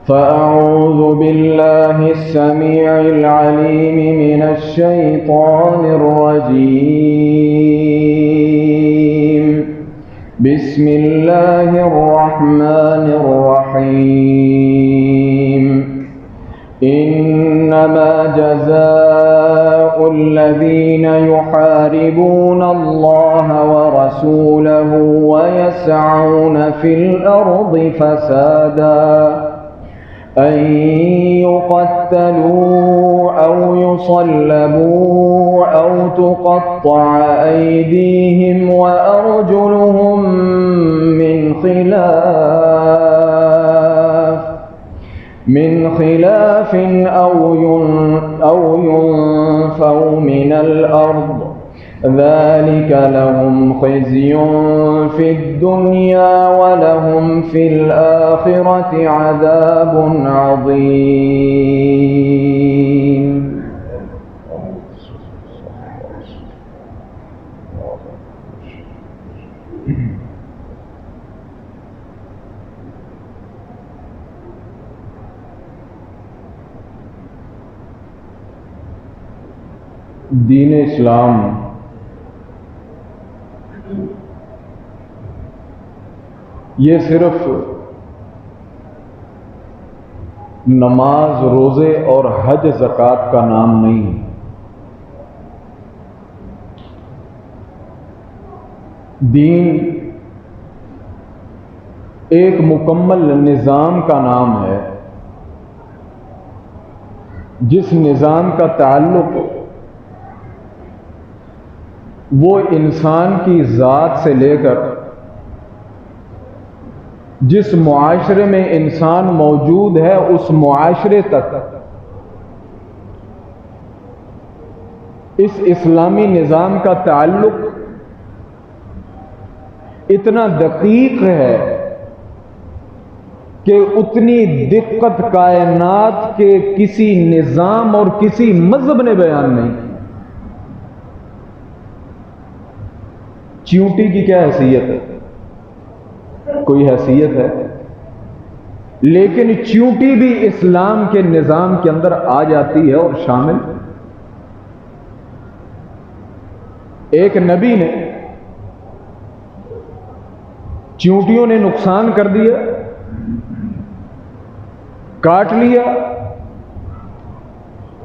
فأعوذ بالله السميع العليم من الشيطان الرجيم. بسم الله الرحمن الرحيم. إنما جزاء الذين يحاربون الله ورسوله ويسعون في الأرض فسادا أن يقتلوا أو يصلبوا أو تقطع أيديهم وأرجلهم من خلاف أو ينفوا من الأرض ذلك لهم خزي في الدنيا ولهم في الآخرة عذاب عظيم. دین اسلام یہ صرف نماز، روزے اور حج زکوٰۃ کا نام نہیں ہے. دین ایک مکمل نظام کا نام ہے جس نظام کا تعلق وہ انسان کی ذات سے لے کر جس معاشرے میں انسان موجود ہے اس معاشرے تک اس اسلامی نظام کا تعلق اتنا دقیق ہے کہ اتنی دقت کائنات کے کسی نظام اور کسی مذہب نے بیان نہیں کی. چیونٹی کی کیا حیثیت ہے؟ کوئی حیثیت ہے؟ لیکن چیونٹی بھی اسلام کے نظام کے اندر آ جاتی ہے اور شامل. ایک نبی نے چیونٹیوں نے نقصان کر دیا، کاٹ لیا،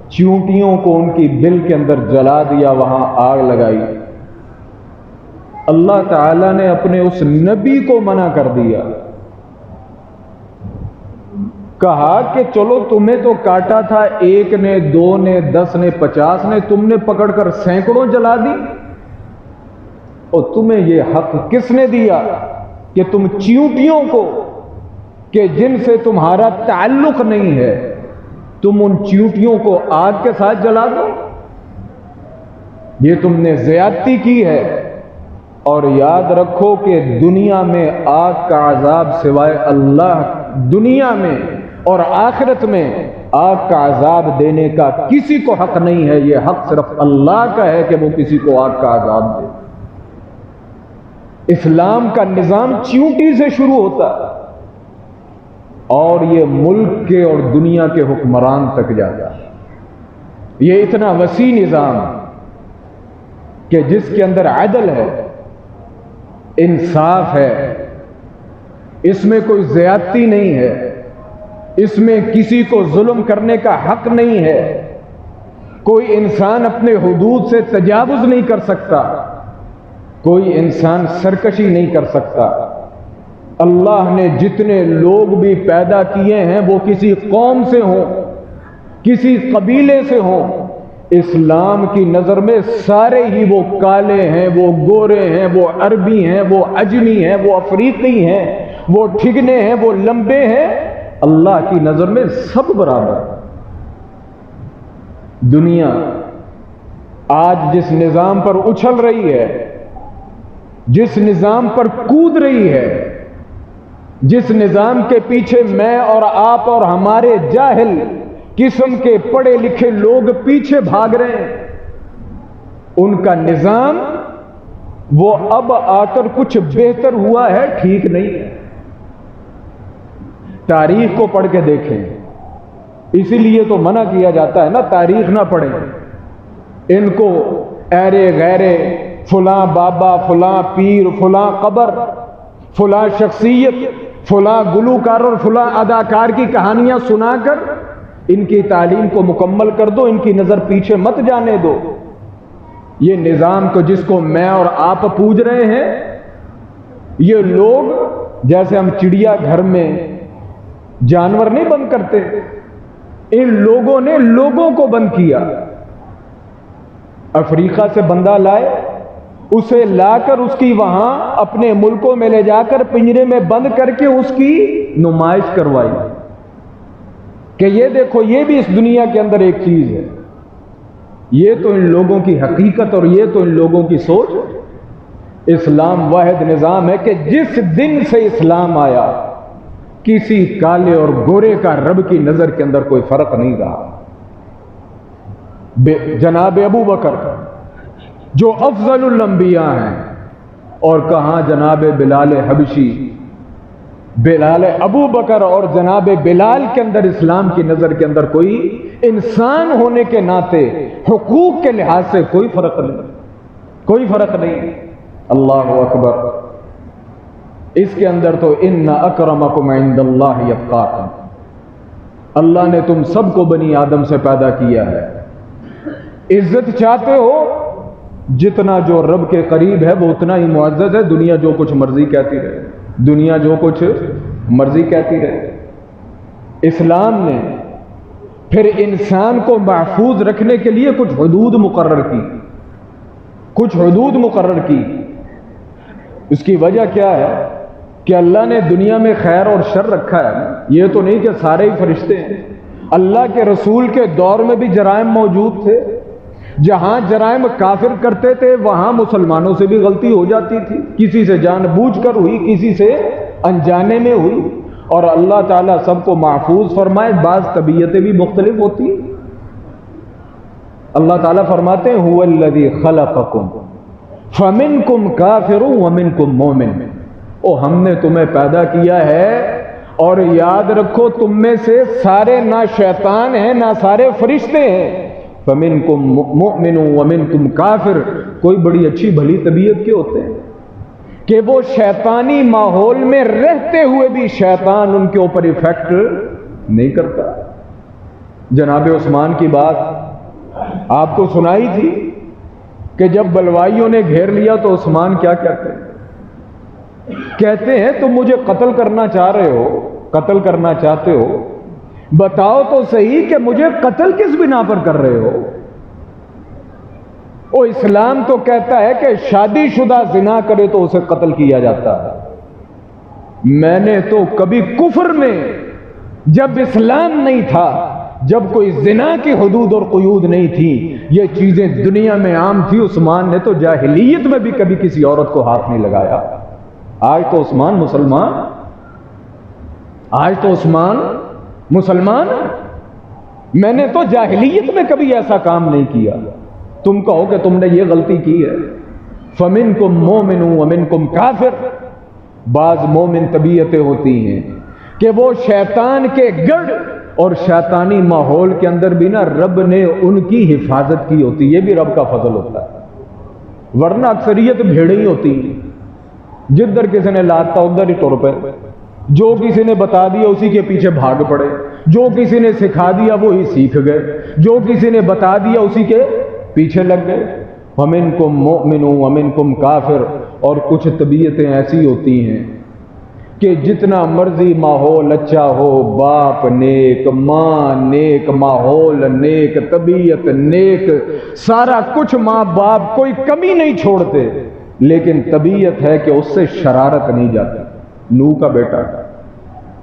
چیونٹیوں کو ان کی دل کے اندر جلا دیا، وہاں آگ لگائی. اللہ تعالیٰ نے اپنے اس نبی کو منع کر دیا، کہا کہ چلو تمہیں تو کاٹا تھا، ایک نے، دو نے، 10 نے، 50 نے، تم نے پکڑ کر سینکڑوں جلا دی، اور تمہیں یہ حق کس نے دیا کہ تم چیونٹیوں کو کہ جن سے تمہارا تعلق نہیں ہے تم ان چیونٹیوں کو آگ کے ساتھ جلا دو؟ یہ تم نے زیادتی کی ہے. اور یاد رکھو کہ دنیا میں آگ کا عذاب سوائے اللہ، دنیا میں اور آخرت میں آگ کا عذاب دینے کا کسی کو حق نہیں ہے. یہ حق صرف اللہ کا ہے کہ وہ کسی کو آگ کا عذاب دے. اسلام کا نظام چیونٹی سے شروع ہوتا ہے اور یہ ملک کے اور دنیا کے حکمران تک جاتا ہے. یہ اتنا وسیع نظام کہ جس کے اندر عدل ہے، انصاف ہے، اس میں کوئی زیادتی نہیں ہے، اس میں کسی کو ظلم کرنے کا حق نہیں ہے، کوئی انسان اپنے حدود سے تجاوز نہیں کر سکتا، کوئی انسان سرکشی نہیں کر سکتا. اللہ نے جتنے لوگ بھی پیدا کیے ہیں وہ کسی قوم سے ہوں، کسی قبیلے سے ہوں، اسلام کی نظر میں سارے ہی وہ کالے ہیں، وہ گورے ہیں، وہ عربی ہیں، وہ عجمی ہیں، وہ افریقی ہیں، وہ ٹھگنے ہیں، وہ لمبے ہیں، اللہ کی نظر میں سب برابر. دنیا آج جس نظام پر اچھل رہی ہے، جس نظام پر کود رہی ہے، جس نظام کے پیچھے میں اور آپ اور ہمارے جاہل قسم کے پڑھے لکھے لوگ پیچھے بھاگ رہے ہیں، ان کا نظام وہ اب آ کر کچھ بہتر ہوا ہے، ٹھیک نہیں ہے. تاریخ کو پڑھ کے دیکھیں. اسی لیے تو منع کیا جاتا ہے نا تاریخ نہ پڑھیں. ان کو ایرے غیرے، فلاں بابا، فلاں پیر، فلاں قبر، فلاں شخصیت، فلاں گلوکار اور فلاں اداکار کی کہانیاں سنا کر ان کی تعلیم کو مکمل کر دو، ان کی نظر پیچھے مت جانے دو. یہ نظام کو جس کو میں اور آپ پوج رہے ہیں، یہ لوگ جیسے ہم چڑیا گھر میں جانور نہیں بند کرتے، ان لوگوں نے لوگوں کو بند کیا. افریقہ سے بندہ لائے، اسے لا کر اس کی وہاں اپنے ملکوں میں لے جا کر پنجرے میں بند کر کے اس کی نمائش کروائی کہ یہ دیکھو یہ بھی اس دنیا کے اندر ایک چیز ہے. یہ تو ان لوگوں کی حقیقت اور یہ تو ان لوگوں کی سوچ. اسلام واحد نظام ہے کہ جس دن سے اسلام آیا کسی کالے اور گورے کا رب کی نظر کے اندر کوئی فرق نہیں رہا. جناب ابو بکر جو افضل الانبیاء ہیں، اور کہاں جناب بلال حبشی. بلال ابو بکر اور جناب بلال کے اندر اسلام کی نظر کے اندر کوئی انسان ہونے کے ناطے حقوق کے لحاظ سے کوئی فرق نہیں، کوئی فرق نہیں. اللہ اکبر. اس کے اندر تو ان اکرمکم عند اللہ اتقاکم. اللہ نے تم سب کو بنی آدم سے پیدا کیا ہے. عزت چاہتے ہو، جتنا جو رب کے قریب ہے وہ اتنا ہی معزز ہے. دنیا جو کچھ مرضی کہتی رہے، دنیا جو کچھ مرضی کہتی رہے. اسلام نے پھر انسان کو محفوظ رکھنے کے لیے کچھ حدود مقرر کی، کچھ حدود مقرر کی. اس کی وجہ کیا ہے کہ اللہ نے دنیا میں خیر اور شر رکھا ہے. یہ تو نہیں کہ سارے ہی فرشتے ہیں. اللہ کے رسول کے دور میں بھی جرائم موجود تھے. جہاں جرائم کافر کرتے تھے وہاں مسلمانوں سے بھی غلطی ہو جاتی تھی. کسی سے جان بوجھ کر ہوئی، کسی سے انجانے میں ہوئی. اور اللہ تعالیٰ سب کو محفوظ فرمائے. بعض طبیعتیں بھی مختلف ہوتی ہیں. اللہ تعالیٰ فرماتے ہیں هو الذی خلقکم فمنکم کافر ومنکم مومن. او ہم نے تمہیں پیدا کیا ہے اور یاد رکھو تم میں سے سارے نہ شیطان ہیں نہ سارے فرشتے ہیں. فمنکم مؤمن ومنکم کافر. کوئی بڑی اچھی بھلی طبیعت کے ہوتے ہیں کہ وہ شیطانی ماحول میں رہتے ہوئے بھی شیطان ان کے اوپر ایفیکٹ نہیں کرتا. جناب عثمان کی بات آپ کو سنائی تھی کہ جب بلوائیوں نے گھیر لیا تو عثمان کیا کہتے ہیں؟ کہتے ہیں تم مجھے قتل کرنا چاہ رہے ہو، قتل کرنا چاہتے ہو، بتاؤ تو صحیح کہ مجھے قتل کس بنا پر کر رہے ہو؟ وہ اسلام تو کہتا ہے کہ شادی شدہ زنا کرے تو اسے قتل کیا جاتا ہے. میں نے تو کبھی کفر میں جب اسلام نہیں تھا، جب کوئی زنا کی حدود اور قیود نہیں تھی، یہ چیزیں دنیا میں عام تھی. عثمان نے تو جاہلیت میں بھی کبھی کسی عورت کو ہاتھ نہیں لگایا. آج تو عثمان مسلمان، آج تو عثمان مسلمان. میں نے تو جاہلیت میں کبھی ایسا کام نہیں کیا. تم کہو کہ تم نے یہ غلطی کی ہے. فمنکم مومن ومنکم کافر. بعض مومن طبیعتیں ہوتی ہیں کہ وہ شیطان کے گڑ اور شیطانی ماحول کے اندر بھی نا رب نے ان کی حفاظت کی ہوتی. یہ بھی رب کا فضل ہوتا ہے. ورنہ اکثریت بھیڑیں ہی ہوتی ہیں. جدھر کسی نے لاتا ادھر ہی ٹر پہ. جو کسی نے بتا دیا اسی کے پیچھے بھاگ پڑے. جو کسی نے سکھا دیا وہی سیکھ گئے. جو کسی نے بتا دیا اسی کے پیچھے لگ گئے. وَمِنْكُمْ مُؤْمِنٌ وَمِنْكُمْ کافر. اور کچھ طبیعتیں ایسی ہوتی ہیں کہ جتنا مرضی ماحول اچھا ہو، باپ نیک، ماں نیک، ماحول نیک، طبیعت نیک، سارا کچھ ماں باپ کوئی کمی نہیں چھوڑتے، لیکن طبیعت ہے کہ اس سے شرارت نہیں جاتی. نوح کا بیٹا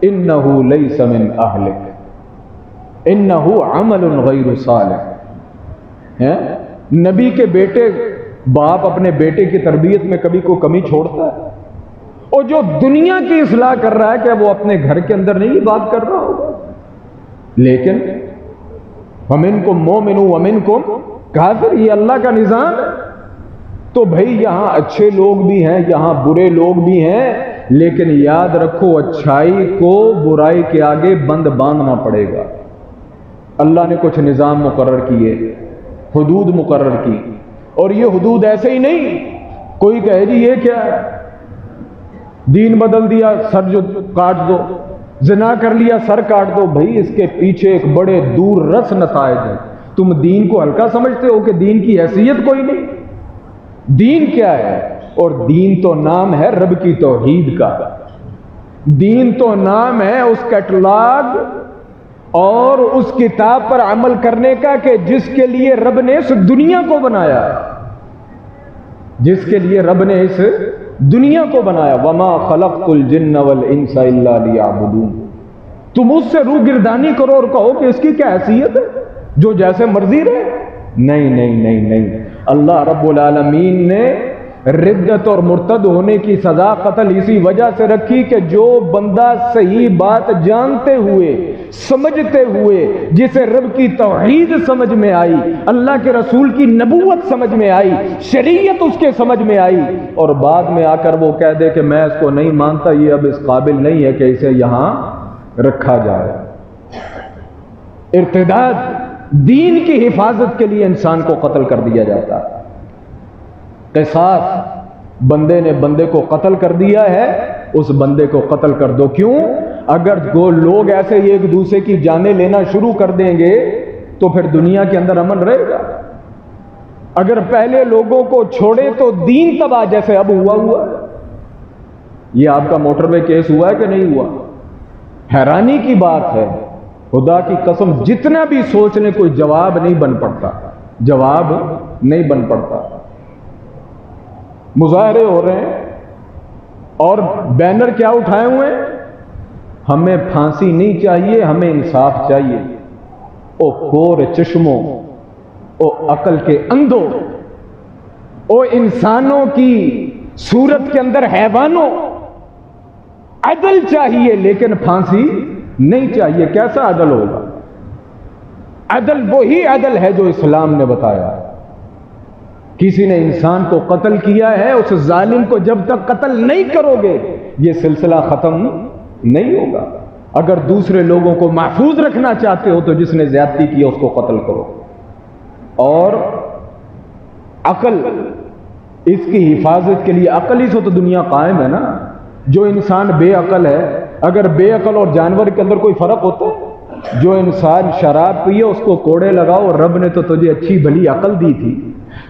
انہو لیس من اہلک انہو عمل غیر صالح. نبی کے بیٹے، باپ اپنے بیٹے کی تربیت میں کبھی کوئی کمی چھوڑتا ہے؟ اور جو دنیا کی اصلاح کر رہا ہے کہ وہ اپنے گھر کے اندر نہیں بات کر رہا ہوگا؟ لیکن وَمِنْكُمْ مُؤْمِنٌ وَمِنْكُمْ کافر. یہ اللہ کا نظام ہے. تو بھائی یہاں اچھے لوگ بھی ہیں، یہاں برے لوگ بھی ہیں. لیکن یاد رکھو اچھائی کو برائی کے آگے بند باندھنا پڑے گا۔ اللہ نے کچھ نظام مقرر کیے، حدود مقرر کی، اور یہ حدود ایسے ہی نہیں کوئی کہے جی یہ کیا ہے، دین بدل دیا سر جو کاٹ دو، زنا کر لیا سر کاٹ دو۔ بھائی اس کے پیچھے ایک بڑے دور رس نتائج ہیں۔ تم دین کو ہلکا سمجھتے ہو کہ دین کی حیثیت کوئی نہیں؟ دین کیا ہے؟ اور دین تو نام ہے رب کی توحید کا، دین تو نام ہے اس کیٹلاگ اور اس کتاب پر عمل کرنے کا کہ جس کے لیے رب نے اس دنیا کو بنایا، جس کے لیے رب نے اس دنیا کو بنایا۔ وما خلقت الجن والانس الا لیعبدون۔ تم اس سے روح گردانی کرو اور کہو کہ اس کی کیا حیثیت ہے، جو جیسے مرضی رہے؟ نہیں نہیں نہیں نہیں، اللہ رب العالمین نے ردت اور مرتد ہونے کی سزا قتل اسی وجہ سے رکھی کہ جو بندہ صحیح بات جانتے ہوئے سمجھتے ہوئے، جسے رب کی توحید سمجھ میں آئی، اللہ کے رسول کی نبوت سمجھ میں آئی، شریعت اس کے سمجھ میں آئی، اور بعد میں آ کر وہ کہہ دے کہ میں اس کو نہیں مانتا، یہ اب اس قابل نہیں ہے کہ اسے یہاں رکھا جائے۔ ارتداد، دین کی حفاظت کے لیے انسان کو قتل کر دیا جاتا ہے۔ قصاص، بندے نے بندے کو قتل کر دیا ہے، اس بندے کو قتل کر دو۔ کیوں؟ اگر دو لوگ ایسے ہی ایک دوسرے کی جانیں لینا شروع کر دیں گے تو پھر دنیا کے اندر امن رہے گا؟ اگر پہلے لوگوں کو چھوڑے تو دین تباہ، جیسے اب ہوا۔ یہ آپ کا موٹر وے کیس ہوا ہے کہ نہیں ہوا؟ حیرانی کی بات ہے، خدا کی قسم جتنا بھی سوچ لیں کوئی جواب نہیں بن پڑتا، جواب نہیں بن پڑتا۔ مظاہرے ہو رہے ہیں اور بینر کیا اٹھائے ہوئے ہیں؟ ہمیں پھانسی نہیں چاہیے، ہمیں انصاف چاہیے۔ او کور چشموں، او عقل کے اندھو، او انسانوں کی صورت کے اندر حیوانوں، عدل چاہیے لیکن پھانسی نہیں چاہیے۔ کیسا عدل ہوگا؟ عدل وہی عدل ہے جو اسلام نے بتایا ہے۔ کسی نے انسان کو قتل کیا ہے، اس ظالم کو جب تک قتل نہیں کرو گے یہ سلسلہ ختم نہیں ہوگا۔ اگر دوسرے لوگوں کو محفوظ رکھنا چاہتے ہو تو جس نے زیادتی کی اس کو قتل کرو۔ اور عقل، اس کی حفاظت کے لیے عقل ہی سے تو دنیا قائم ہے نا۔ جو انسان بے عقل ہے، اگر بے عقل اور جانور کے اندر کوئی فرق ہوتا ہے؟ جو انسان شراب پیے اس کو کوڑے لگاؤ، رب نے تو تجھے اچھی بھلی عقل دی تھی،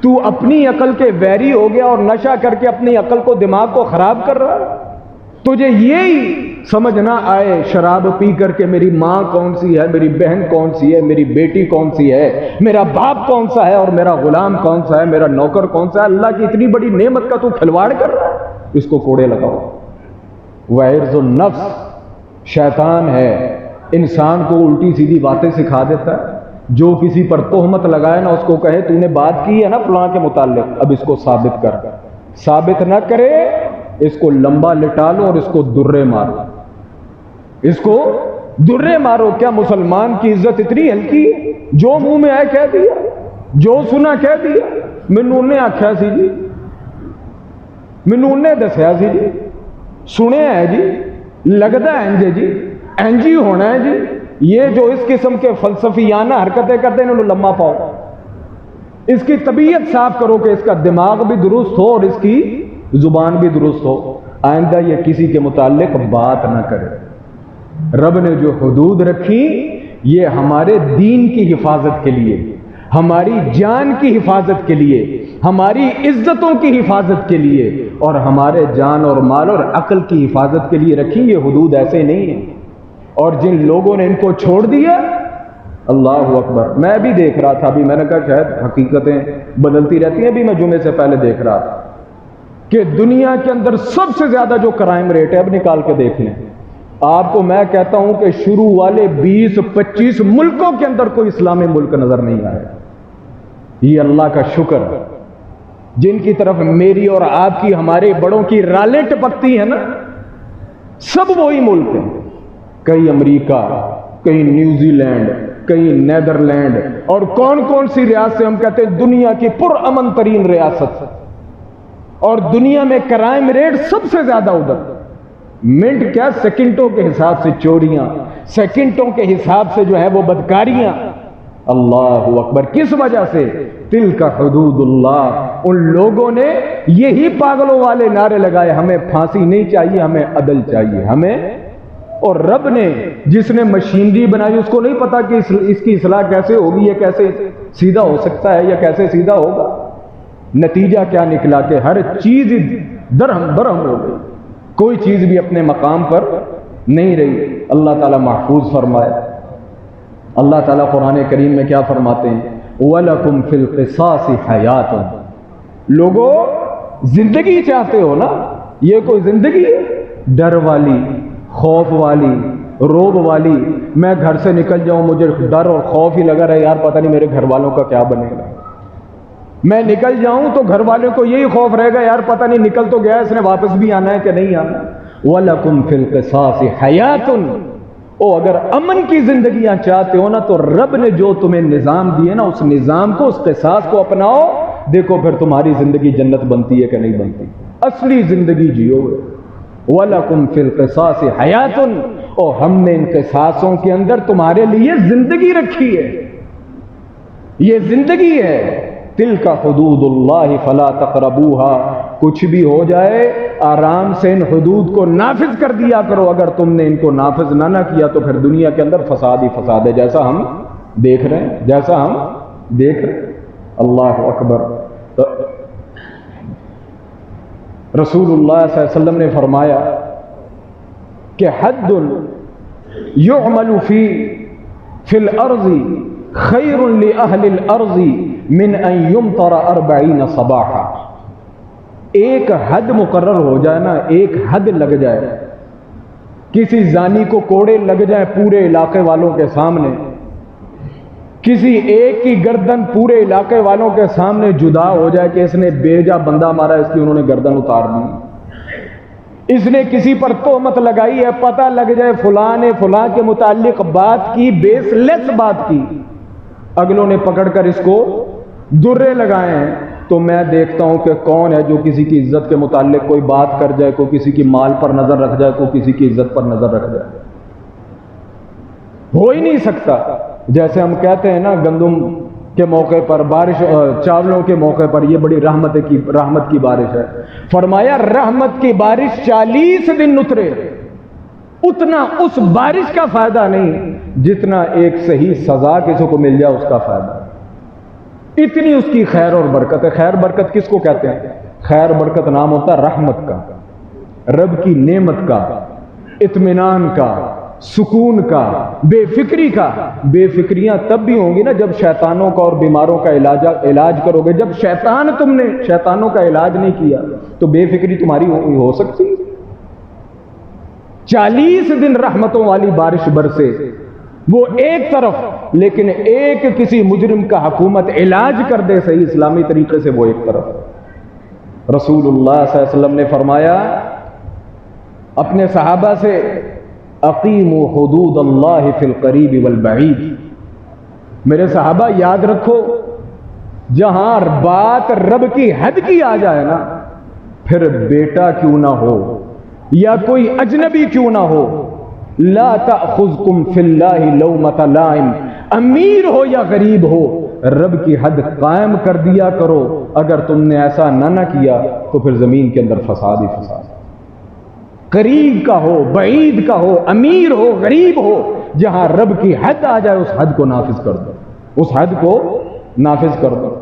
تو اپنی عقل کے ویری ہو گیا اور نشہ کر کے اپنی عقل کو، دماغ کو خراب کر رہا ہے۔ تجھے یہی سمجھ نہ آئے شراب پی کر کے میری ماں کون سی ہے، میری بہن کون سی ہے، میری بیٹی کون سی ہے، میرا باپ کون سا ہے اور میرا غلام کون سا ہے، میرا نوکر کون سا ہے، اللہ کی اتنی بڑی نعمت کا تو کھلواڑ کر رہا ہے، اس کو کوڑے لگاؤ۔ وَعِرْضُ النَّفْسِ، شیطان ہے، انسان کو الٹی سیدھی باتیں سکھا دیتا ہے۔ جو کسی پر تہمت لگائے نا اس کو کہے تو نے بات کی ہے نا فلاں کے متعلق، اب اس کو ثابت کر، ثابت نہ کرے اس کو لمبا لٹا لو اور اس کو درے مارو، اس کو درے مارو۔ کیا مسلمان کی عزت اتنی ہلکی ہے؟ جو منہ میں آئے کہہ دیا، جو سنا کہہ دیا، مینوں نے آکھیا سی جی، مینوں نے دسیا سی جی، سنے ہے جی، لگتا ہے جی، اینجی ہونا ہے جی۔ یہ جو اس قسم کے فلسفیانہ حرکتیں کرتے ہیں انہوں لمحہ پاؤ، اس کی طبیعت صاف کرو کہ اس کا دماغ بھی درست ہو اور اس کی زبان بھی درست ہو، آئندہ یہ کسی کے متعلق بات نہ کرے۔ رب نے جو حدود رکھی یہ ہمارے دین کی حفاظت کے لیے، ہماری جان کی حفاظت کے لیے، ہماری عزتوں کی حفاظت کے لیے اور ہمارے جان اور مال اور عقل کی حفاظت کے لیے رکھی۔ یہ حدود ایسے نہیں ہیں، اور جن لوگوں نے ان کو چھوڑ دیا، اللہ اکبر۔ میں بھی دیکھ رہا تھا، ابھی میں نے کہا شاید حقیقتیں بدلتی رہتی ہیں، ابھی میں جمعے سے پہلے دیکھ رہا تھا کہ دنیا کے اندر سب سے زیادہ جو کرائم ریٹ ہے، اب نکال کے دیکھ لیں آپ کو، میں کہتا ہوں کہ شروع والے 20-25 ملکوں کے اندر کوئی اسلامی ملک نظر نہیں آئے۔ یہ اللہ کا شکر ہے، جن کی طرف میری اور آپ کی، ہمارے بڑوں کی رالیں ٹپکتی ہیں نا، سب وہی ملک ہیں، کئی امریکہ، کئی نیوزی لینڈ، کئی نیدرلینڈ، اور کون کون سی ریاستیں ہم کہتے ہیں دنیا کی پرامن ترین ریاست، اور دنیا میں کرائم ریٹ سب سے زیادہ ادھر۔ منٹ کیا سیکنڈوں کے حساب سے چوریاں، سیکنڈوں کے حساب سے جو ہے وہ بدکاریاں. اللہ اکبر. کس وجہ سے؟ تلک حدود اللہ. ان لوگوں نے یہی پاگلوں والے نعرے لگائے، ہمیں پھانسی نہیں چاہیے، ہمیں عدل چاہیے ہمیں. اور رب نے جس نے مشینری بنائی اس کو نہیں پتا کہ اس کی اصلاح کیسے ہوگی، یہ کیسے سیدھا ہو سکتا ہے یا کیسے سیدھا ہوگا. نتیجہ کیا نکلا کہ ہر چیز درہم برہم ہو گئی، کوئی چیز بھی اپنے مقام پر نہیں رہی. اللہ تعالیٰ محفوظ فرمائے. اللہ تعالیٰ قرآن کریم میں کیا فرماتے ہیں؟ وَلَكُمْ فِي الْقِصَاصِ حَيَاتٌ. لوگو زندگی چاہتے ہو نا؟ یہ کوئی زندگی ہے ڈر والی، خوف والی، روب والی؟ میں گھر سے نکل جاؤں مجھے ڈر اور خوف ہی لگا رہے، یار پتہ نہیں میرے گھر والوں کا کیا بنے گا. میں نکل جاؤں تو گھر والوں کو یہی خوف رہے گا، یار پتہ نہیں نکل تو گیا، اس نے واپس بھی آنا ہے کہ نہیں آنا. وَلَكُمْ فِي الْقِصَاصِ حَيَاتٌ. اگر امن کی زندگیاں چاہتے ہو نا تو رب نے جو تمہیں نظام دیے نا اس نظام کو، اس قصاص کو اپناؤ. دیکھو پھر تمہاری زندگی جنت بنتی ہے کہ نہیں بنتی. اصلی زندگی جیو گے. وَلَكُمْ فِي الْقِصَاصِ حَيَاتٌ. اور ہم نے ان قصاصوں کے اندر تمہارے لیے زندگی رکھی ہے، یہ زندگی ہے. تلک حدود اللہ فلا تقربوها. کچھ بھی ہو جائے آرام سے ان حدود کو نافذ کر دیا کرو. اگر تم نے ان کو نافذ نہ کیا تو پھر دنیا کے اندر فساد ہی فساد ہے، جیسا ہم دیکھ رہے ہیں، جیسا ہم دیکھ رہے ہیں. اللہ اکبر. رسول اللہ صلی اللہ علیہ وسلم نے فرمایا کہ حد یعمل فی الارض خیر لأہل الارض من ان یمطر 40 صباحا. ایک حد مقرر ہو جائے نا، ایک حد لگ جائے، کسی زانی کو کوڑے لگ جائے پورے علاقے والوں کے سامنے، کسی ایک کی گردن پورے علاقے والوں کے سامنے جدا ہو جائے کہ اس نے بیجا بندہ مارا، اس کی انہوں نے گردن اتار دی، اس نے کسی پر تہمت لگائی ہے، پتہ لگ جائے فلاں نے فلاں کے متعلق بات کی، بیس لیس بات کی، اگلوں نے پکڑ کر اس کو درے لگائے ہیں، تو میں دیکھتا ہوں کہ کون ہے جو کسی کی عزت کے متعلق کوئی بات کر جائے، کوئی کسی کی مال پر نظر رکھ جائے، کوئی کسی کی عزت پر نظر رکھ جائے. ہو ہی نہیں سکتا. جیسے ہم کہتے ہیں نا گندم کے موقع پر بارش، چاولوں کے موقع پر یہ بڑی رحمت کی بارش ہے. فرمایا رحمت کی بارش 40 دن اترے، اتنا اس بارش کا فائدہ نہیں جتنا ایک صحیح سزا کسی کو مل جائے اس کا فائدہ. اتنی اس کی خیر اور برکت ہے. خیر برکت کس کو کہتے ہیں؟ خیر برکت نام ہوتا ہے رحمت کا، رب کی نعمت کا، اطمینان کا، سکون کا، بے فکری کا. بے فکریاں تب بھی ہوں گی نا جب شیطانوں کا اور بیماروں کا علاج کرو گے. جب تم نے شیطانوں کا علاج نہیں کیا تو بے فکری تمہاری ہو سکتی. 40 دن رحمتوں والی بارش برسے، وہ ایک طرف، لیکن ایک کسی مجرم کا حکومت علاج کر دے صحیح اسلامی طریقے سے، وہ ایک طرف. رسول اللہ صلی اللہ علیہ وسلم نے فرمایا اپنے صحابہ سے، اقیموا حدود اللہ فی القریب والبعید. میرے صحابہ یاد رکھو، جہاں بات رب کی حد کی آ جائے نا، پھر بیٹا کیوں نہ ہو یا کوئی اجنبی کیوں نہ ہو، لا تأخذکم فی اللہ لومۃ لائم. امیر ہو یا غریب ہو، رب کی حد قائم کر دیا کرو. اگر تم نے ایسا نہ کیا تو پھر زمین کے اندر فساد ہی فساد. قریب کا ہو، بعید کا ہو، امیر ہو، غریب ہو، جہاں رب کی حد آ جائے اس حد کو نافذ کر دو، اس حد کو نافذ کر دو.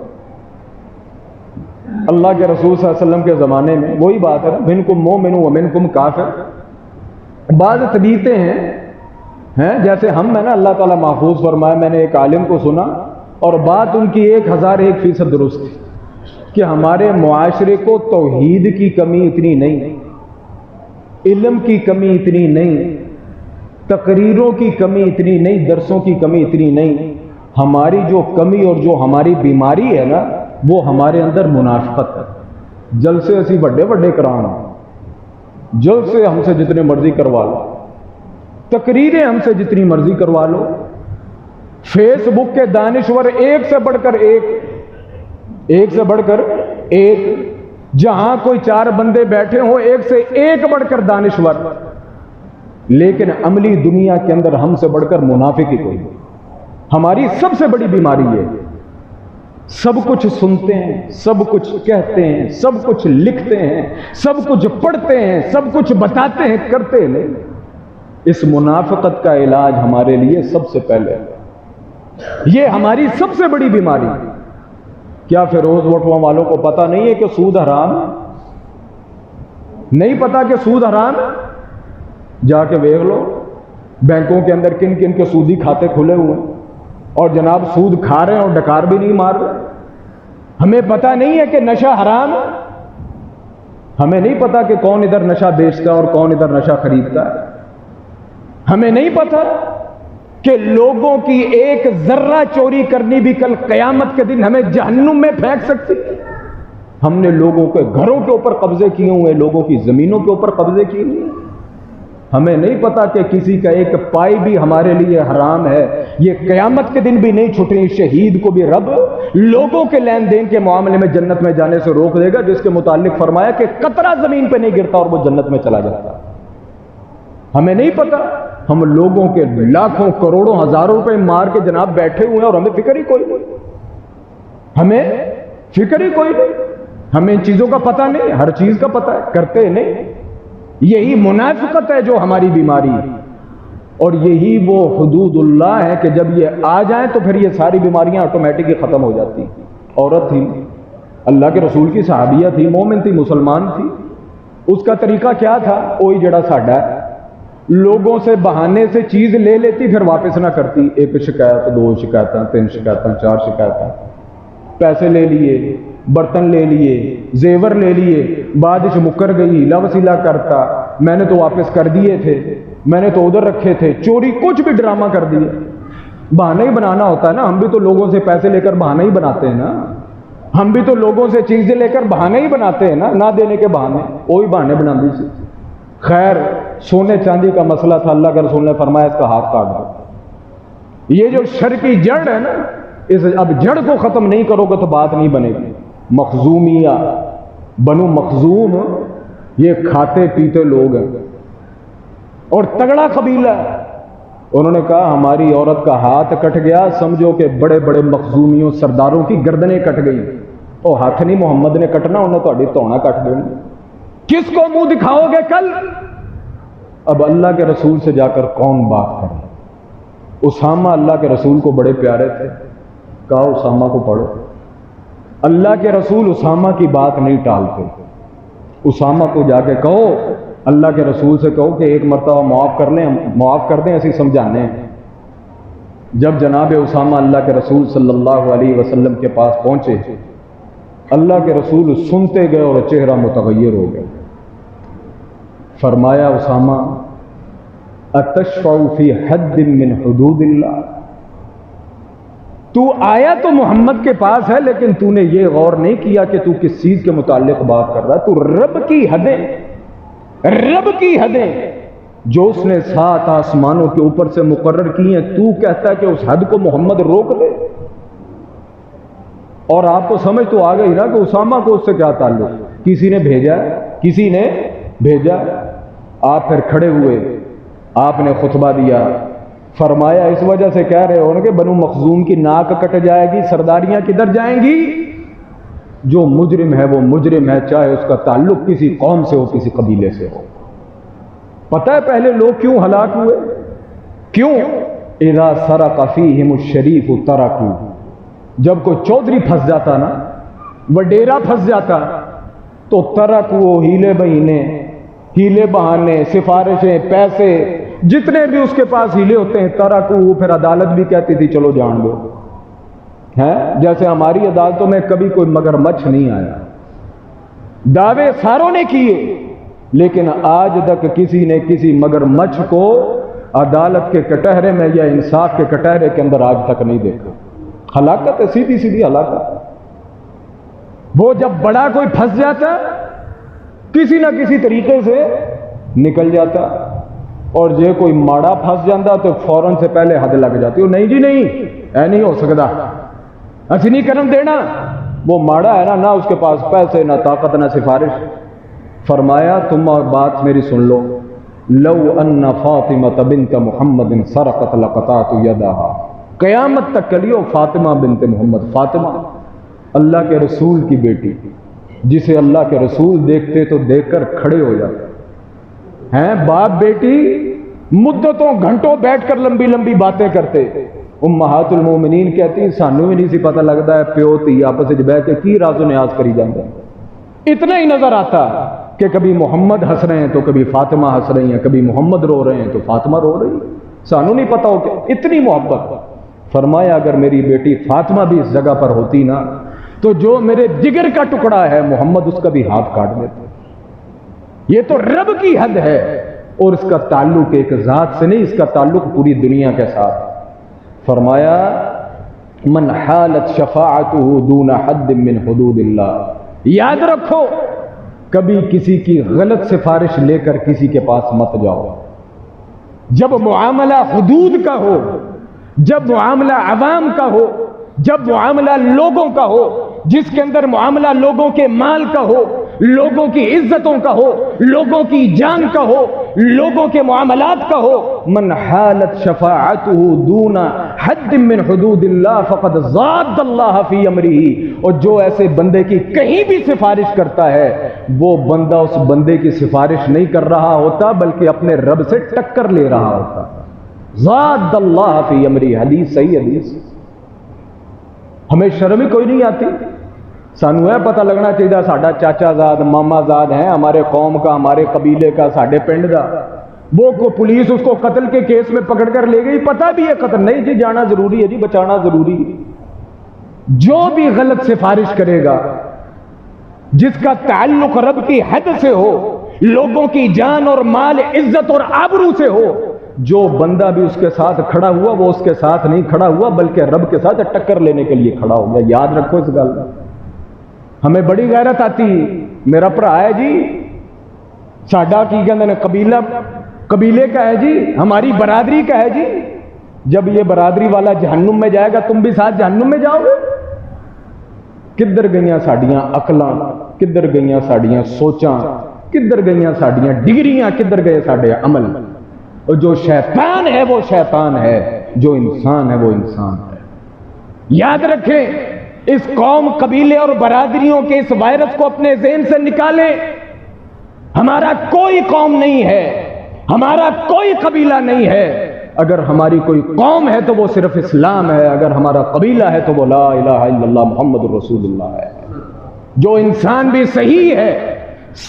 اللہ کے رسول صلی اللہ علیہ وسلم کے زمانے میں وہی بات ہے، منکم مومن ومنکم کافر. بعض طبیعتیں ہیں جیسے ہم ہیں نا، اللہ تعالیٰ محفوظ فرمائے. میں نے ایک عالم کو سنا اور بات ان کی 1001% درست تھی کہ ہمارے معاشرے کو توحید کی کمی اتنی نہیں، علم کی کمی اتنی نہیں، تقریروں کی کمی اتنی نہیں، درسوں کی کمی اتنی نہیں. ہماری جو کمی اور جو ہماری بیماری ہے نا، وہ ہمارے اندر منافقت ہے. جلسے اسی بڑے بڑے کرانا، جلسے ہم سے جتنے مرضی کروا لو، تقریریں ہم سے جتنی مرضی کروا لو، فیس بک کے دانشور ایک سے بڑھ کر ایک، ایک سے بڑھ کر ایک. جہاں کوئی 4 بندے بیٹھے ہوں ایک سے ایک بڑھ کر دانشور، لیکن عملی دنیا کے اندر ہم سے بڑھ کر منافق ہی کوئی نہیں۔ ہماری سب سے بڑی بیماری ہے، سب کچھ سنتے ہیں، سب کچھ کہتے ہیں، سب کچھ لکھتے ہیں، سب کچھ پڑھتے ہیں، سب کچھ بتاتے ہیں، کرتے نہیں۔ اس منافقت کا علاج ہمارے لیے سب سے پہلے، یہ ہماری سب سے بڑی بیماری۔ کیا فیروز وٹوا والوں کو پتہ نہیں ہے کہ سود حرام ہے؟ نہیں پتا کہ سود حرام ہے؟ جا کے دیکھ لو بینکوں کے اندر کن کن کے سودی کھاتے کھلے ہوئے ہیں، اور جناب سود کھا رہے ہیں اور ڈکار بھی نہیں مار رہے۔ ہمیں پتہ نہیں ہے کہ نشہ حرام ہے؟ ہمیں نہیں پتا کہ کون ادھر نشہ بیچتا ہے اور کون ادھر نشہ خریدتا ہے؟ ہمیں نہیں پتا کہ لوگوں کی ایک ذرہ چوری کرنی بھی کل قیامت کے دن ہمیں جہنم میں پھینک سکتی ہے۔ ہم نے لوگوں کے گھروں کے اوپر قبضے کیے ہوئے، لوگوں کی زمینوں کے اوپر قبضے کیے ہوئے۔ ہمیں نہیں پتا کہ کسی کا ایک پائی بھی ہمارے لیے حرام ہے۔ یہ قیامت کے دن بھی نہیں چھٹیں۔ شہید کو بھی رب لوگوں کے لین دین کے معاملے میں جنت میں جانے سے روک دے گا، جس کے متعلق فرمایا کہ قطرہ زمین پہ نہیں گرتا اور وہ جنت میں چلا جاتا۔ ہمیں نہیں پتا، ہم لوگوں کے لاکھوں کروڑوں ہزاروں روپے مار کے جناب بیٹھے ہوئے ہیں اور ہمیں فکر ہی کوئی نہیں، ہمیں فکر ہی کوئی نہیں، ہمیں ان چیزوں کا پتہ نہیں، ہر چیز کا پتہ ہے، کرتے نہیں۔ یہی منافقت ہے جو ہماری بیماری ہے، اور یہی وہ حدود اللہ ہے کہ جب یہ آ جائیں تو پھر یہ ساری بیماریاں آٹومیٹکلی ختم ہو جاتی۔ عورت تھی، اللہ کے رسول کی صحابیہ تھی، مومن تھی، مسلمان تھی، اس کا طریقہ کیا تھا؟ وہی جڑا ساڈا ہے، لوگوں سے بہانے سے چیز لے لیتی پھر واپس نہ کرتی۔ ایک شکایت، 2 شکایتیں، 3 شکایتیں، 4 شکایتیں، پیسے لے لیے، برتن لے لیے، زیور لے لیے، بعد مکر گئی، لا وسیلہ کرتا، میں نے تو واپس کر دیے تھے، میں نے تو ادھر رکھے تھے، چوری، کچھ بھی ڈرامہ کر دیے۔ بہانہ ہی بنانا ہوتا ہے نا، ہم بھی تو لوگوں سے پیسے لے کر بہانہ ہی بناتے ہیں نا، ہم بھی تو لوگوں سے چیزیں لے کر بہانے ہی بناتے ہیں نا، نہ دینے کے بہانے، وہی بہانے بنا دی سی۔ خیر، سونے چاندی کا مسئلہ تھا، اللہ کے رسول نے فرمایا اس کا ہاتھ کاٹ دو۔ یہ جو شر کی جڑ ہے نا، اس اب جڑ کو ختم نہیں کرو گے تو بات نہیں بنے گی۔ مخزومیہ، بنو مخزوم، یہ کھاتے پیتے لوگ ہیں اور تگڑا قبیلہ ہے۔ انہوں نے کہا ہماری عورت کا ہاتھ کٹ گیا، سمجھو کہ بڑے بڑے مخزومیوں سرداروں کی گردنیں کٹ گئی۔ او ہاتھ نہیں محمد نے کٹنا، انہیں تہاڈی توڑا کٹ دینی۔ کس کو منہ دکھاؤ گے کل؟ اب اللہ کے رسول سے جا کر کون بات کرے؟ اسامہ اللہ کے رسول کو بڑے پیارے تھے، کہا اسامہ کو پڑھو۔ اللہ کے رسول اسامہ کی بات نہیں ٹالتے۔ اسامہ کو جا کے کہو، اللہ کے رسول سے کہو کہ ایک مرتبہ معاف کر دیں، ایسی سمجھانے ہیں۔ جب جناب اسامہ اللہ کے رسول صلی اللہ علیہ وسلم کے پاس پہنچے، اللہ کے رسول سنتے گئے اور چہرہ متغیر ہو گیا۔ فرمایا اسامہ، اتشفع فی حد من حدود اللہ، تو آیا تو محمد کے پاس ہے، لیکن تو نے یہ غور نہیں کیا کہ تو کس چیز کے متعلق بات کر رہا ہے۔ تو رب کی حدیں جو اس نے 7 آسمانوں کے اوپر سے مقرر کی ہیں، تو کہتا ہے کہ اس حد کو محمد روک دے۔ اور آپ تو سمجھ تو آ گئی نا کہ اسامہ کو اس سے کیا تعلق، کسی نے بھیجا۔ آپ پھر کھڑے ہوئے، آپ نے خطبہ دیا، فرمایا اس وجہ سے کہہ رہے ہو کہ بنو مخزوم کی ناک کٹ جائے گی، سرداریاں کدھر جائیں گی؟ جو مجرم ہے وہ مجرم ہے، چاہے اس کا تعلق کسی قوم سے ہو، کسی قبیلے سے ہو۔ پتہ ہے پہلے لوگ کیوں ہلاک ہوئے؟ کیوں؟ اذا سرق فیہم الشریف ترکوا، جب کوئی چودھری پھنس جاتا نا، وڈیرا پھنس جاتا، تو ترکوا، ہیلے بہانے، سفارشیں، پیسے، جتنے بھی اس کے پاس ہیلے ہوتے ہیں، ترکوا، پھر عدالت بھی کہتی تھی چلو جان دو۔ جیسے ہماری عدالتوں میں کبھی کوئی مگرمچھ نہیں آیا، دعوے ساروں نے کیے، لیکن آج تک کسی نے کسی مگرمچھ کو عدالت کے کٹہرے میں یا انصاف کے کٹہرے کے اندر آج تک نہیں دیکھا۔ ہلاکت ہے، سیدھی سیدھی ہلاکت۔ وہ جب بڑا کوئی پھنس جاتا، کسی نہ کسی طریقے سے نکل جاتا، اور جے کوئی ماڑا پھنس جاتا تو فوراً سے پہلے حد لگ جاتی، نہیں جی نہیں، اے نہیں ہو سکتا، اسی نہیں کرم دینا، وہ ماڑا ہے نہ اس کے پاس پیسے، نہ طاقت، نہ سفارش. فرمایا تم اور بات میری سن لو، لو ان فاطمہ بنت محمد سرقت لقطعت یدها. قیامت تک کے لیے فاطمہ بنت محمد، فاطمہ اللہ کے رسول کی بیٹی، جسے اللہ کے رسول دیکھتے تو دیکھ کر کھڑے ہو جاتے ہیں. باپ بیٹی مدتوں گھنٹوں بیٹھ کر لمبی لمبی باتیں کرتے. امہات المومنین کہتی سانو بھی نہیں سی پتہ لگتا ہے پیو تی آپس وچ بیٹھ کے کی راز و نیاز کری جاندے. اتنا ہی نظر آتا کہ کبھی محمد ہنس رہے ہیں تو کبھی فاطمہ ہنس رہی ہیں، کبھی محمد رو رہے ہیں تو فاطمہ رو رہی ہے. سانو نہیں پتہ ہو کہ اتنی محبت. فرمایا اگر میری بیٹی فاطمہ بھی اس جگہ پر ہوتی نا تو جو میرے جگر کا ٹکڑا ہے محمد اس کا بھی ہاتھ کاٹ دیتا. یہ تو رب کی حد ہے، اور اس کا تعلق ایک ذات سے نہیں، اس کا تعلق پوری دنیا کے ساتھ. فرمایا من حالت شفاعته دون حد من حدود اللہ. یاد رکھو کبھی کسی کی غلط سفارش لے کر کسی کے پاس مت جاؤ. جب معاملہ حدود کا ہو، جب معاملہ عوام کا ہو، جب معاملہ لوگوں کا ہو، جس کے اندر معاملہ لوگوں کے مال کا ہو، لوگوں کی عزتوں کا ہو، لوگوں کی جان کا ہو، لوگوں کے معاملات کا ہو، من حالت شفاعته دون حد من حدود اللہ فقد زاد اللہ فی امرہ. اور جو ایسے بندے کی کہیں بھی سفارش کرتا ہے وہ بندہ اس بندے کی سفارش نہیں کر رہا ہوتا بلکہ اپنے رب سے ٹکر لے رہا ہوتا. زاد اللہ فی امری. حدیث صحیح حدیث. ہمیں شرم ہی کوئی نہیں آتی. سانو ہے پتہ لگنا چاہیے ساڈا چاچا زاد ماما زاد ہے ہمارے قوم کا، ہمارے قبیلے کا، ساڈے پنڈ کا. وہ کو پولیس اس کو قتل کے کیس میں پکڑ کر لے گئی، پتہ بھی ہے قتل نہیں جی، جانا ضروری ہے جی، بچانا ضروری ہے. جو بھی غلط سفارش کرے گا جس کا تعلق رب کی حد سے ہو، لوگوں کی جان اور مال، عزت اور آبرو سے ہو، جو بندہ بھی اس کے ساتھ کھڑا ہوا وہ اس کے ساتھ نہیں کھڑا ہوا بلکہ رب کے ساتھ ٹکر لینے کے لیے کھڑا ہو گیا. یاد رکھو اس گل. ہمیں بڑی غیرت آتی. میرا بھرا ہے جی، ساڈا کی کہندے نے قبیلے کا ہے جی، ہماری برادری کا ہے جی. جب یہ برادری والا جہنم میں جائے گا تم بھی ساتھ جہنم میں جاؤ گے. کدھر گئیاں ساڈیاں عقلاں، کدھر گئیاں ساڈیاں سوچاں، کدھر گئیاں ساڈیاں ڈگریاں، کدھر گئے ساڈے عمل. اور جو شیطان ہے وہ شیطان ہے، جو انسان ہے وہ انسان ہے. یاد رکھیں اس قوم، قبیلے اور برادریوں کے اس وائرس کو اپنے ذہن سے نکالیں. ہمارا کوئی قوم نہیں ہے، ہمارا کوئی قبیلہ نہیں ہے. اگر ہماری کوئی قوم ہے تو وہ صرف اسلام ہے، اگر ہمارا قبیلہ ہے تو وہ لا الہ الا اللہ محمد الرسول اللہ ہے. جو انسان بھی صحیح ہے،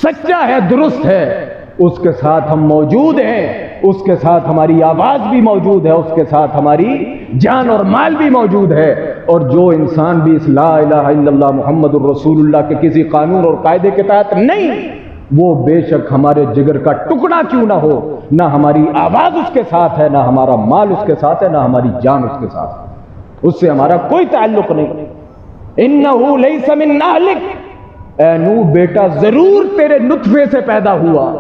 سچا ہے، درست ہے، اس کے ساتھ ہم موجود ہیں، اس کے ساتھ ہماری آواز بھی موجود ہے، اس کے ساتھ ہماری جان اور مال بھی موجود ہے. اور جو انسان بھی اس لا الہ الا اللہ محمد الرسول اللہ کے کسی قانون اور قاعدے کے تحت نہیں، وہ بے شک ہمارے جگر کا ٹکڑا کیوں نہ ہو، نہ ہماری آواز اس کے ساتھ ہے، نہ ہمارا مال اس کے ساتھ ہے، نہ ہماری جان اس کے ساتھ ہے. اس سے ہمارا کوئی تعلق نہیں. انہ لیس من اہلک، اے نوح بیٹا ضرور تیرے نطفے سے پیدا ہوا،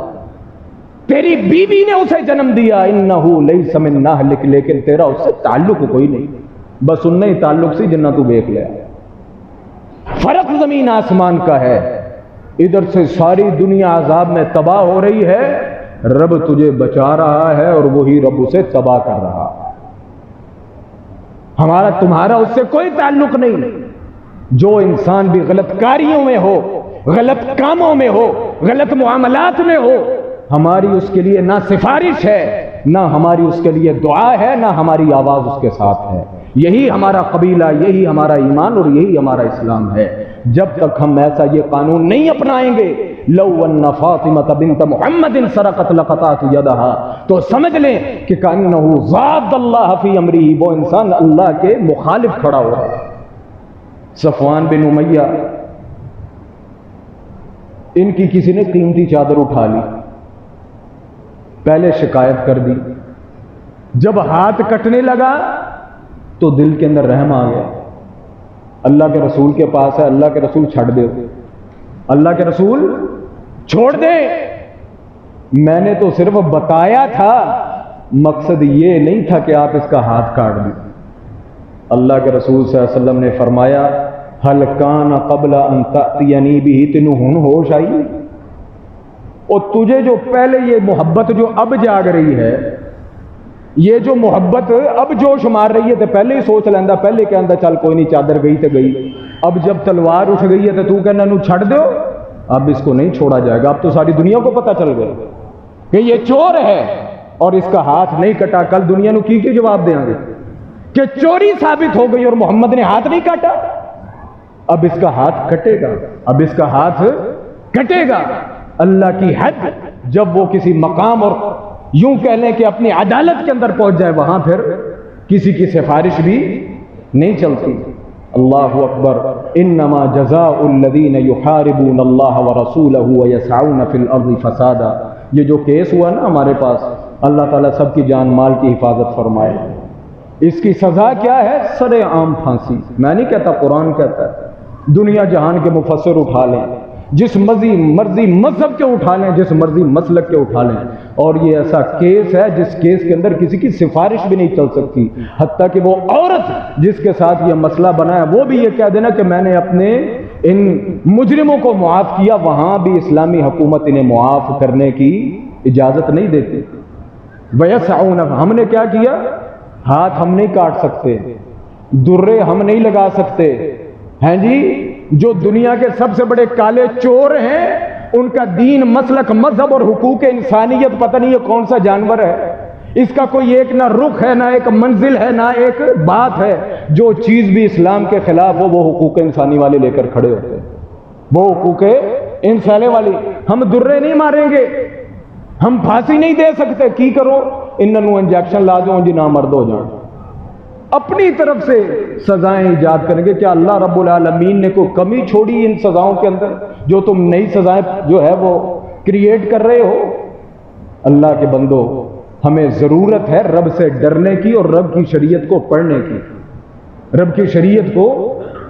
تیری بیوی نے اسے جنم دیا. انہ لیس من اہلک، لیکن تیرا اس سے تعلق کوئی نہیں. بس ان ہی تعلق سے جنہ تو دیکھ لیا. فرق زمین آسمان کا ہے. ادھر سے ساری دنیا عذاب میں تباہ ہو رہی ہے، رب تجھے بچا رہا ہے اور وہی رب اسے تباہ کر رہا ہے. ہمارا تمہارا اس سے کوئی تعلق نہیں. جو انسان بھی غلط کاریوں میں ہو، غلط کاموں میں ہو، غلط معاملات میں ہو، ہماری اس کے لیے نہ سفارش ہے، نہ ہماری اس کے لیے دعا ہے، نہ ہماری آواز اس کے ساتھ ہے. یہی ہمارا قبیلہ، یہی ہمارا ایمان اور یہی ہمارا اسلام ہے. جب تک ہم ایسا یہ قانون نہیں اپنائیں گے، لو ان فاطمہ بنت محمد سرقت لقطعت یدها، تو سمجھ لیں کہ کانہ زاد اللہ فی امرہ، وہ انسان اللہ کے مخالف کھڑا ہو رہا ہے. صفوان بن امیہ، ان کی کسی نے قیمتی چادر اٹھا لی، پہلے شکایت کر دی. جب ہاتھ کٹنے لگا تو دل کے اندر رحم آ گیا. اللہ کے رسول کے پاس ہے، اللہ کے رسول چھڑ دے، اللہ کے رسول چھوڑ دے. میں نے تو صرف بتایا تھا، مقصد یہ نہیں تھا کہ آپ اس کا ہاتھ کاٹ دیں. اللہ کے رسول صلی اللہ علیہ وسلم نے فرمایا ہل کان قبل ان تأتینی بہ، تینوں ہن ہوش آئی؟ اور تجھے جو پہلے یہ محبت جو اب جاگ رہی ہے، یہ جو محبت اب جوش مار رہی ہے، تو پہلے ہی سوچ لیندہ، پہلے کہندہ چل کوئی نہیں چادر گئی تو گئی۔ اب جب تلوار اٹھ گئی ہے تو کہنا نو چھڑ دو، اب اس کو نہیں چھوڑا جائے گا۔ اب تو ساری دنیا کو پتہ چل گیا کہ یہ چور ہے اور اس کا ہاتھ نہیں کٹا۔ کل دنیا نو کی جواب دیں گے کہ چوری ثابت ہو گئی اور محمد نے ہاتھ نہیں کاٹا۔ اب اس کا ہاتھ کٹے گا، اب اس کا ہاتھ کٹے گا۔ اللہ کی حد جب وہ کسی مقام اور یوں کہہ لیں کہ اپنی عدالت کے اندر پہنچ جائے، وہاں پھر کسی کی سفارش بھی نہیں چلتی۔ اللہ اکبر۔ انما جزاء الذین یحاربون اللہ ورسولہ ویسعون فی الارض فسادا۔ یہ جو کیس ہوا نا ہمارے پاس، اللہ تعالیٰ سب کی جان مال کی حفاظت فرمائے۔ اس کی سزا کیا ہے؟ سر عام پھانسی۔ میں نہیں کہتا، قرآن کہتا ہے۔ دنیا جہان کے مفسر اٹھا لیں، جس مرضی مذہب کے اٹھا لیں، جس مرضی مسلک کے اٹھا لیں، اور یہ ایسا کیس ہے جس کیس کے اندر کسی کی سفارش بھی نہیں چل سکتی۔ حتیٰ کہ وہ عورت جس کے ساتھ یہ مسئلہ بنا ہے، وہ بھی یہ کہہ دینا کہ میں نے اپنے ان مجرموں کو معاف کیا، وہاں بھی اسلامی حکومت انہیں معاف کرنے کی اجازت نہیں دیتی۔ وَيَسْعُونَ، ہم نے کیا کیا؟ ہاتھ ہم نہیں کاٹ سکتے، درے ہم نہیں لگا سکتے، ہیں جی؟ جو دنیا کے سب سے بڑے کالے چور ہیں، ان کا دین، مسلک، مذہب اور حقوق انسانیت پتہ نہیں یہ کون سا جانور ہے، اس کا کوئی ایک نہ رخ ہے، نہ ایک منزل ہے، نہ ایک بات ہے۔ جو چیز بھی اسلام کے خلاف ہو وہ حقوق انسانی والے لے کر کھڑے ہوتے ہیں، وہ حقوق انسانی والی۔ ہم درے نہیں ماریں گے، ہم پھانسی نہیں دے سکتے، کی کرو انہوں انجیکشن لا دو جی نامرد ہو جان۔ اپنی طرف سے سزائیں ایجاد کریں گے۔ کیا اللہ رب العالمین نے کوئی کمی چھوڑی ان سزاؤں کے اندر جو تم نئی سزائیں جو ہے وہ کریٹ کر رہے ہو؟ اللہ کے بندو، ہمیں ضرورت ہے رب سے ڈرنے کی اور رب کی شریعت کو پڑھنے کی، رب کی شریعت کو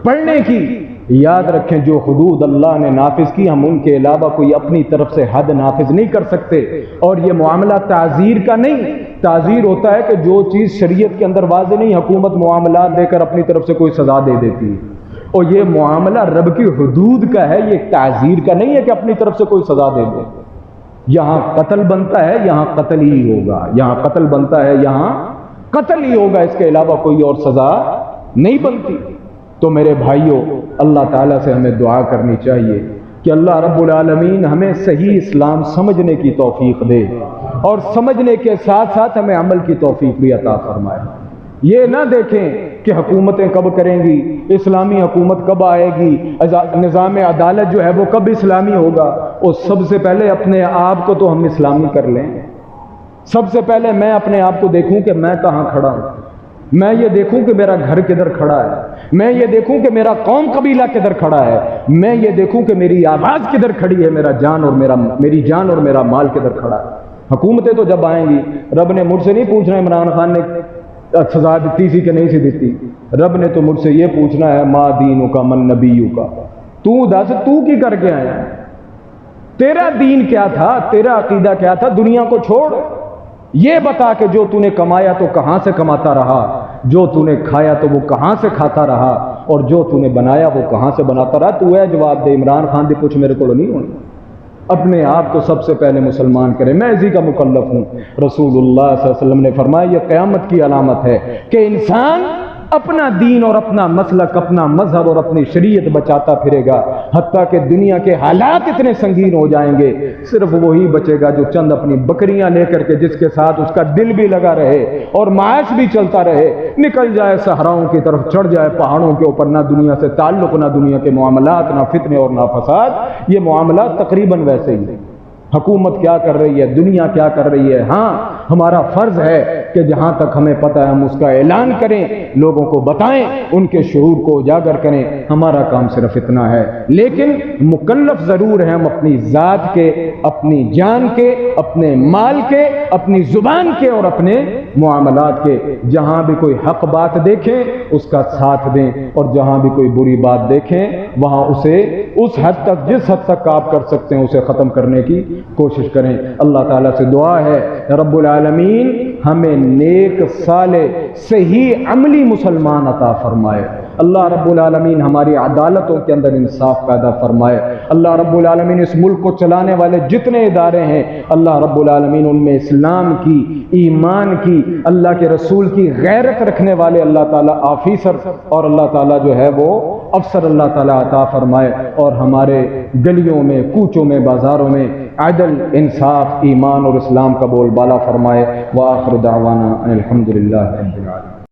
پڑھنے کی۔ یاد رکھیں جو حدود اللہ نے نافذ کی، ہم ان کے علاوہ کوئی اپنی طرف سے حد نافذ نہیں کر سکتے۔ اور یہ معاملہ تعزیر کا نہیں، تعزیر ہوتا ہے کہ جو چیز شریعت کے اندر واضح نہیں، حکومت معاملات دے کر اپنی طرف سے کوئی سزا دے دیتی ہے، اور یہ معاملہ رب کی حدود کا ہے، یہ تعزیر کا نہیں ہے کہ اپنی طرف سے کوئی سزا دے دے۔ یہاں قتل بنتا ہے، یہاں قتل ہی ہوگا، یہاں قتل بنتا ہے، یہاں قتل ہی ہوگا، اس کے علاوہ کوئی اور سزا نہیں بنتی۔ تو میرے بھائیوں، اللہ تعالیٰ سے ہمیں دعا کرنی چاہیے کہ اللہ رب العالمین ہمیں صحیح اسلام سمجھنے کی توفیق دے، اور سمجھنے کے ساتھ ساتھ ہمیں عمل کی توفیق بھی عطا فرمائے۔ یہ نہ دیکھیں کہ حکومتیں کب کریں گی، اسلامی حکومت کب آئے گی، نظام عدالت جو ہے وہ کب اسلامی ہوگا۔ اور سب سے پہلے اپنے آپ کو تو ہم اسلامی کر لیں۔ سب سے پہلے میں اپنے آپ کو دیکھوں کہ میں کہاں کھڑا ہوں، میں یہ دیکھوں کہ میرا گھر کدھر کھڑا ہے، میں یہ دیکھوں کہ میرا قوم قبیلہ کدھر کھڑا ہے، میں یہ دیکھوں کہ میری آواز کدھر کھڑی ہے، میری جان اور میرا مال کدھر کھڑا ہے۔ حکومتیں تو جب آئیں گی، رب نے مجھ سے نہیں پوچھنا عمران خان نے سزا دیتی سی کہ نہیں سی دیتی، رب نے تو مجھ سے یہ پوچھنا ہے ما دینو کا من نبیو کا، تو دس تو کی کر کے آیا ہے، تیرا دین کیا تھا، تیرا عقیدہ کیا تھا۔ دنیا کو چھوڑ، یہ بتا کہ جو تو نے کمایا تو کہاں سے کماتا رہا، جو تو نے کھایا تو وہ کہاں سے کھاتا رہا، اور جو تو نے بنایا وہ کہاں سے بناتا رہا۔ تو اے جواب دے، عمران خان دی پوچھ میرے کو نہیں ہونی۔ اپنے آپ کو سب سے پہلے مسلمان کریں، میں اسی کا مکلف ہوں۔ رسول اللہ صلی اللہ علیہ وسلم نے فرمایا یہ قیامت کی علامت ہے کہ انسان اپنا دین اور اپنا مسلک، اپنا مذہب اور اپنی شریعت بچاتا پھرے گا، حتیٰ کہ دنیا کے حالات اتنے سنگین ہو جائیں گے، صرف وہی بچے گا جو چند اپنی بکریاں لے کر کے، جس کے ساتھ اس کا دل بھی لگا رہے اور معاش بھی چلتا رہے، نکل جائے صحراؤں کی طرف، چڑھ جائے پہاڑوں کے اوپر، نہ دنیا سے تعلق، نہ دنیا کے معاملات، نہ فتنے اور نہ فساد۔ یہ معاملات تقریباً ویسے ہی ہیں۔ حکومت کیا کر رہی ہے، دنیا کیا کر رہی ہے، ہاں ہمارا فرض ہے کہ جہاں تک ہمیں پتہ ہے ہم اس کا اعلان کریں، لوگوں کو بتائیں، ان کے شعور کو اجاگر کریں، ہمارا کام صرف اتنا ہے۔ لیکن مکلف ضرور ہیں ہم اپنی ذات کے، اپنی جان کے، اپنے مال کے، اپنی زبان کے اور اپنے معاملات کے۔ جہاں بھی کوئی حق بات دیکھیں اس کا ساتھ دیں، اور جہاں بھی کوئی بری بات دیکھیں وہاں اسے اس حد تک، جس حد تک آپ کر سکتے ہیں اسے ختم کرنے کی کوشش کریں۔ اللہ تعالیٰ سے دعا ہے رب العالمین ہمیں نیک، صالح، صحیح عملی مسلمان عطا فرمائے۔ اللہ رب العالمین ہماری عدالتوں کے اندر انصاف پیدا فرمائے۔ اللہ رب العالمین اس ملک کو چلانے والے جتنے ادارے ہیں اللہ رب العالمین ان میں اسلام کی، ایمان کی، اللہ کے رسول کی غیرت رکھنے والے اللہ تعالیٰ آفیسر اور اللہ تعالیٰ جو ہے وہ افسر اللہ تعالیٰ عطا فرمائے، اور ہمارے گلیوں میں، کوچوں میں، بازاروں میں عدل، انصاف، ایمان اور اسلام کا بول بالا فرمائے۔ وآخر دعوانا ان الحمد للہ رب العالمین۔